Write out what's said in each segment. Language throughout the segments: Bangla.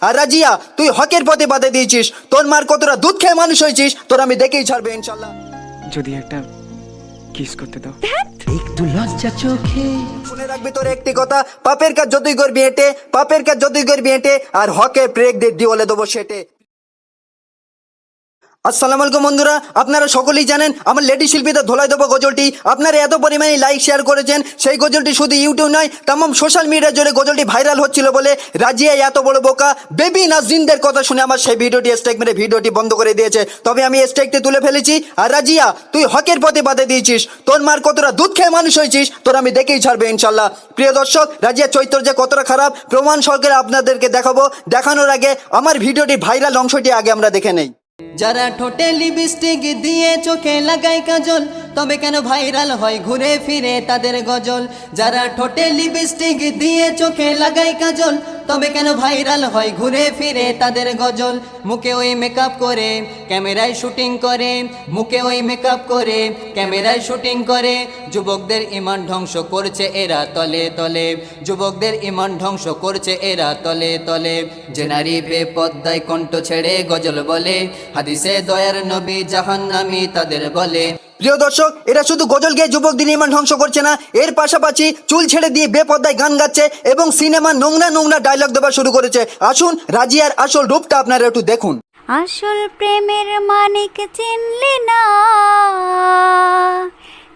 আর রাজিয়া তুই হকের পথে বাধা দিয়েছিস, তোর মার কতটা দুধ খেয়ে মানুষ হয়েছিস, তোর আমি দেখেই ছাড়বে ইনশাল্লাহ। যদি একটা কিস করতে দাও। একটু লজ্জা চোখে শুনে রাখবি তোর একটি কথা, পাপের কাজ যতই করবি হেঁটে, পাপের কাজ যতই করবি হেঁটে, আর হকে ব্রেক দিয়ে বলে দেবো সেটে। আসসালামু আলাইকুম বন্ধুরা, আপনারা সকলেই জানেন আমার লেডি শিল্পীদের ধোলাই দেবো গজলটি আপনারা এত পরিমাণে লাইক শেয়ার করেছেন। সেই গজলটি শুধু ইউটিউব নয়, তামাম সোশ্যাল মিডিয়া জুড়ে গজলটি ভাইরাল হচ্ছিল বলে রাজিয়া এত বড় বোকা বেবি নাজরিনদের কথা শুনে আমার সেই ভিডিওটি স্ট্রাইক মেরে ভিডিওটি বন্ধ করে দিয়েছে। তবে আমি স্ট্রাইকটি তুলে ফেলেছি। আর রাজিয়া তুই হকের পথে বাধা দিয়েছিস, তোর মার কতটা দুধ খেয়ে মানুষ হয়েছিস, তোর আমি দেখেই ছাড়বে ইনশাল্লাহ। প্রিয় দর্শক, রাজিয়া চৈত্র যে কতটা খারাপ প্রমাণ সহকারে আপনাদেরকে দেখাবো। দেখানোর আগে আমার ভিডিওটি ভাইরাল অংশটি আগে আমরা দেখে নেই। যারা ঠোঁটে লিপস্টিক দিয়ে চোখে লাগায় কাজল, তবে কেন ভাইরাল হয় ঘুরে ফিরে তাদের গজল। যারা ঠোঁটে লিপস্টিক দিয়ে চোখে লাগায় কাজল, তবে কেন ভাইরাল হয় ঘুরে ফিরে তাদের গজল। মুখে ওই মেকআপ করে ক্যামেরায় শুটিং করে, মুখে ওই মেকআপ করে ক্যামেরায় শুটিং করে। যুবকদের ইমান ধ্বংস করছে এরা তলে তলে, যুবকদের ইমান ধ্বংস করছে এরা তলে তলে। যে নারী বেপদ্দায় কণ্ঠ ছেড়ে গজল বলে, হাদিসে দয়ার নবী জাহান্নামী তাদের বলে। প্রিয় দর্শক, এরা শুধু গজল গেয়ে যুবকদের ইমান ধ্বংস করছে না, এর পাশাপাশি চুল ছেড়ে দিয়ে বেপর্দায় গান গাচ্ছে এবং সিনেমার নোংরা নোংরা ডায়লগ দেওয়া শুরু করেছে। আসুন রাজিয়ার আসল রূপটা আপনারা একটু দেখুন। আসল প্রেমের মানিক চিনলি না,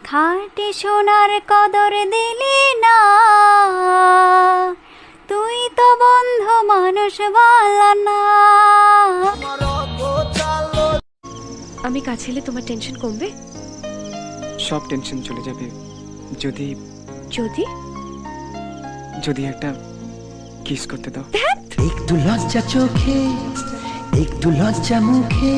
খাঁটি সোনার কদর দিলি না, তুই তো বন্ধু মানুষ বালা না। আমি কাছে এলে তোমার টেনশন কমবে? সব টেনশন চলে যাবে যদি যদি যদি একটা কিস করতে দাও। একটু লজ্জা চোখে একটু লজ্জা মুখে।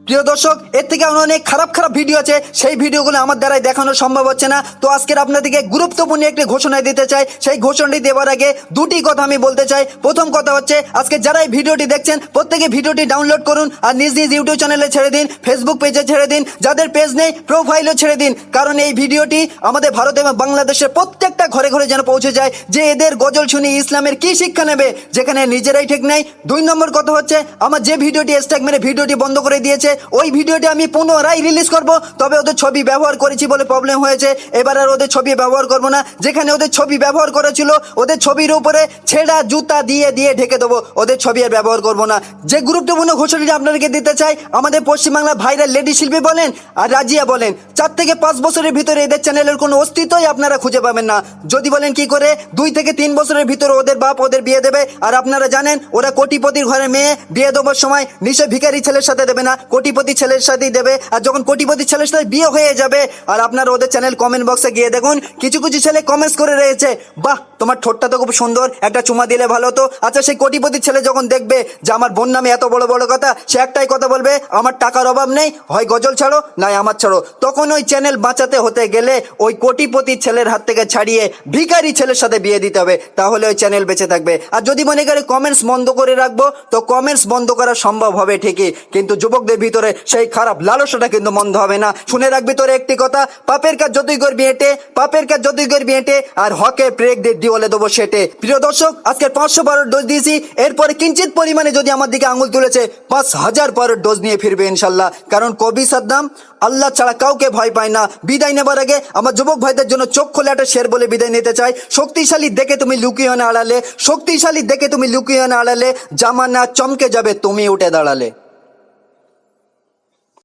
প্রিয় দর্শক, এর থেকে অনেক খারাপ খারাপ ভিডিও আছে, সেই ভিডিওগুলো আমার দ্বারাই দেখানো সম্ভব হচ্ছে না। তো আজকের আপনাদেরকে গুরুত্বপূর্ণ একটি ঘোষণা দিতে চাই। সেই ঘোষণাটি দেওয়ার আগে দুটি কথা আমি বলতে চাই। প্রথম কথা হচ্ছে, আজকে যারা এই ভিডিওটি দেখছেন প্রত্যেকে ভিডিওটি ডাউনলোড করুন আর নিজ নিজ ইউটিউব চ্যানেলে ছেড়ে দিন, ফেসবুক পেজে ছেড়ে দিন, যাদের পেজ নেই প্রোফাইলও ছেড়ে দিন। কারণ এই ভিডিওটি আমাদের ভারত এবং বাংলাদেশের প্রত্যেকটা ঘরে ঘরে যেন পৌঁছে যায় যে এদের গজল শুনে ইসলামের কি শিক্ষা নেবে, যেখানে নিজেরাই ঠিক নেই। 2 নম্বর কথা হচ্ছে, আমার যে ভিডিওটি স্ট্রাইক মেরে ভিডিওটি বন্ধ করে দিয়েছে ওই ভিডিওটি আমি পুনরায় রিলিজ করব। তবে ওদের ছবি ব্যবহার করেছি বলে প্রবলেম হয়েছে, এবার আর ওদের ছবি ব্যবহার করব না। যেখানে ওদের ছবি ব্যবহার করেছিল ওদের ছবির উপরে ছেঁড়া জুতা দিয়ে দিয়ে ঢেকে দেবো, ওদের ছবি আর ব্যবহার করব না। যে গুরুত্বপূর্ণ ঘোষণাটি আপনাদেরকে দিতে চাই, আমাদের পশ্চিমবাংলার ভাইরাল লেডি শিল্পী বলেন আর রাজিয়া বলেন, 4 থেকে 5 বছরের ভিতরে এদের চ্যানেলের কোনো অস্তিত্বই আপনারা খুঁজে পাবেন না। যদি বলেন কি করে, 2 থেকে 3 বছরের ভিতরে ওদের বাপ ওদের বিয়ে দেবে। আর আপনারা জানেন ওরা কোটিপতির ঘরে মেয়ে বিয়ে দেওয়ার সময় নিশ্চয় ভিখারি ছেলের সাথে দেবে না, কোটিপতি ছেলের সাথেই দেবে। আর যখন কোটিপতি ছেলের সাথে বিয়ে হয়ে যাবে, আর আপনারা ওদের চ্যানেল কমেন্ট বক্সে গিয়ে দেখুন, কিছু কিছু ছেলে কমেন্টস করে রয়েছে, বাহ তোমার ঠোঁটটা তো খুব সুন্দর, একটা চুমা দিলে ভালো হতো। আচ্ছা, সেই কোটিপতি ছেলে যখন দেখবে যে আমার বোন নামে এত বড় বড় কথা, সে একটাই কথা বলবে, আমার টাকার অভাব নেই, হয় গজল ছাড়ো নাই আমার ছাড়ো। তখন ওই চ্যানেল বাঁচাতে হতে গেলে ওই কোটিপতি ছেলের হাত থেকে ছাড়িয়ে ভিখারি ছেলের সাথে বিয়ে দিতে হবে, তাহলে ওই চ্যানেল বেঁচে থাকবে। আর যদি মনে করে কমেন্টস বন্ধ করে রাখবো, তো কমেন্টস বন্ধ করা সম্ভব হবে ঠিকই, কিন্তু যুবকদের ভিতরে সেই খারাপ লালসাটা কিন্তু বন্ধ হবে না। শুনে রাখবি তোর একটি কথা, পাপের কাজ যতই করবি হেঁটে, পাপের কাজ যতই করবি হেঁটে, আর হকে ব্রেক দিয়ে বলে দেবো সেটে। প্রিয় দর্শক, আজকে 512 ডোজ দিয়েছি, এরপরে কিঞ্চিত পরিমাণে যদি আমার দিকে আঙুল তুলেছে 5000 ডোজ নিয়ে ফিরবে ইনশাল্লাহ। কারণ কবি সাদ্দাম আল্লাহ ছাড়া কাউকে ভয় পায় না। বিদায় নেবার আগে আমার যুবক ভাইদের জন্য চোখ খোলে একটা শের বলে বিদায় নিতে চাই, শক্তিশালী দেখে তুমি লুকিয়ে না আড়ালে, শক্তিশালী দেখে তুমি লুকিয়ে না আড়ালে, জামানা চমকে যাবে তুমি উঠে দাঁড়ালে।